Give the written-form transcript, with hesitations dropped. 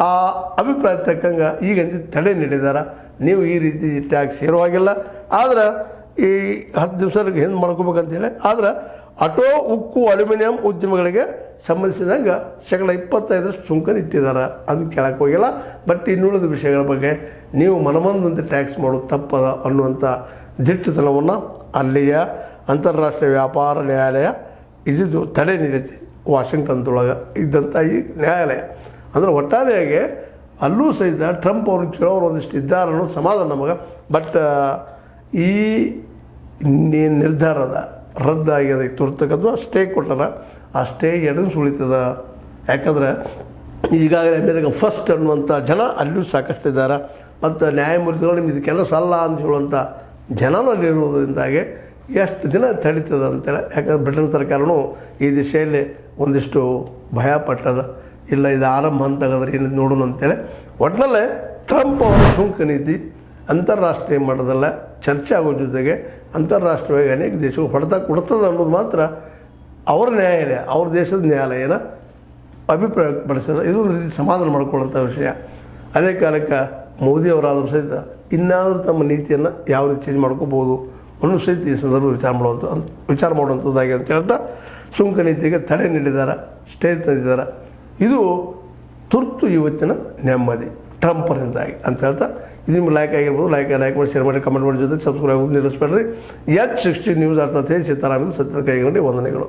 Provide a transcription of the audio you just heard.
ಆ ಅಭಿಪ್ರಾಯ ತಕ್ಕಂಗೆ ಈಗ ತಡೆ ನೀಡಿದ್ದಾರೆ. ನೀವು ಈ ರೀತಿ ಟ್ಯಾಕ್ಸ್ ಹೇರುವಾಗಿಲ್ಲ, ಆದ್ರೆ ಈ 10 ದಿವಸಕ್ಕೆ ಹಿಂದೆ ಮಾಡ್ಕೋಬೇಕಂತೇಳಿ. ಆದ್ರೆ ಆಟೋ, ಉಕ್ಕು, ಅಲ್ಯೂಮಿನಿಯಂ ಉದ್ಯಮಗಳಿಗೆ ಸಂಬಂಧಿಸಿದಂಗೆ 25% ಸುಂಕನ ಇಟ್ಟಿದ್ದಾರೆ. ಅದನ್ನು ಕೇಳಕ್ಕೆ ಹೋಗಿಲ್ಲ. ಬಟ್ ಇನ್ನುಳಿದ ವಿಷಯಗಳ ಬಗ್ಗೆ ನೀವು ಮನಮಂದಂತೆ ಟ್ಯಾಕ್ಸ್ ಮಾಡೋದು ತಪ್ಪದ ಅನ್ನುವಂಥ ದಿಟ್ಟತನವನ್ನು ಅಲ್ಲಿಯ ಅಂತಾರಾಷ್ಟ್ರೀಯ ವ್ಯಾಪಾರ ನ್ಯಾಯಾಲಯ ಇದು ತಡೆ ನೀಡೈತಿ. ವಾಷಿಂಗ್ಟನ್ದೊಳಗೆ ಇದ್ದಂಥ ಈ ನ್ಯಾಯಾಲಯ ಅಂದರೆ ಒಟ್ಟಾರೆಯಾಗಿ ಅಲ್ಲೂ ಸಹಿತ ಟ್ರಂಪ್ ಅವ್ರನ್ನ ಕೇಳೋರು ಒಂದಿಷ್ಟು ಇದ್ದಾರೆ ಅನ್ನೋದು ಸಮಾಧಾನ ನಮಗೆ. ಬಟ್ ಈ ನಿರ್ಧಾರದ ರದ್ದಾಗ್ಯದ ತುರ್ತಕ್ಕಂಥ ಸ್ಟೇ ಕೊಟ್ಟಾರ. ಆ ಸ್ಟೇ ಸುಳಿತದ. ಯಾಕಂದ್ರೆ ಈಗಾಗಲೇ ಅಮೇರಿಕ ಫಸ್ಟ್ ಅನ್ನುವಂಥ ಜನ ಅಲ್ಲೂ ಸಾಕಷ್ಟಿದ್ದಾರೆ. ಮತ್ತು ನ್ಯಾಯಮೂರ್ತಿಗಳು ನಿಮ್ಗೆ ಇದು ಕೆಲಸ ಅಲ್ಲ ಅಂತ ಹೇಳುವಂಥ ಜನನೂ ಅಲ್ಲಿರುವುದರಿಂದಾಗಿ ಎಷ್ಟು ದಿನ ತಡೀತದೆ ಅಂತೇಳಿ. ಯಾಕಂದ್ರೆ ಬ್ರಿಟನ್ ಸರ್ಕಾರವೂ ಈ ದಿಶೆಯಲ್ಲಿ ಒಂದಿಷ್ಟು ಭಯಪಟ್ಟದ. ಇಲ್ಲ ಇದು ಆರಂಭ ಅಂತಗದ್ರೆ ಏನು ನೋಡೋಣ ಅಂತೇಳಿ. ಒಟ್ಟಿನಲ್ಲೇ ಟ್ರಂಪ್ ಅವರ ಸುಂಕ ನೀತಿ ಅಂತಾರಾಷ್ಟ್ರೀಯ ಮಟ್ಟದಲ್ಲ ಚರ್ಚೆ ಆಗೋ ಜೊತೆಗೆ ಅಂತಾರಾಷ್ಟ್ರೀಯವಾಗಿ ಅನೇಕ ದೇಶಗಳು ಹೊಡೆತ ಕೊಡ್ತದೆ ಅನ್ನೋದು ಮಾತ್ರ ಅವರ ನ್ಯಾಯಾಲಯ, ಅವ್ರ ದೇಶದ ನ್ಯಾಯಾಲಯನ ಅಭಿಪ್ರಾಯ ಪಡಿಸೋದು. ಇದೊಂದು ರೀತಿ ಸಮಾಧಾನ ಮಾಡ್ಕೊಳ್ಳೋಂಥ ವಿಷಯ. ಅದೇ ಕಾಲಕ್ಕೆ ಮೋದಿಯವರಾದರೂ ಸಹಿತ ಇನ್ನಾದರೂ ತಮ್ಮ ನೀತಿಯನ್ನು ಯಾವ ರೀತಿ ಚೇಂಜ್ ಮಾಡ್ಕೋಬೋದು ಅನ್ನೋ ಸಹಿತ ಈ ಸಂದರ್ಭ ವಿಚಾರ ಮಾಡುವಂಥದ್ದಾಗಿ ಅಂತ ಹೇಳ್ತಾ ಸುಂಕ ನೀತಿಗೆ ತಡೆ ನೀಡಿದ್ದಾರೆ, ಸ್ಟೇ ತಂದಿದ್ದಾರೆ. ಇದು ತುರ್ತು ಇವತ್ತಿನ ನೆಮ್ಮದಿ ಟ್ರಂಪರಿಂದಾಗಿ ಅಂತ ಹೇಳ್ತಾ ಇದು ನಿಮ್ಗೆ ಲೈಕ್ ಆಗಿರ್ಬೋದು. ಲೈಕ್ ಮಾಡಿ, ಶೇರ್ ಮಾಡಿ, ಕಮೆಂಟ್ ಮಾಡಿ, ಜೊತೆ ಸಬ್ಸ್ಕ್ರೈಬ್ ನಿಲ್ಲಿಸ್ಬೇಡ್ರಿ. H16 ನ್ಯೂಸ್ ಅರ್ಥಾತ್ ಸೀತಾರಾಮದ ಸತ್ಯದ ಕೈಗೊಂಡು ವಂದನೆಗಳು.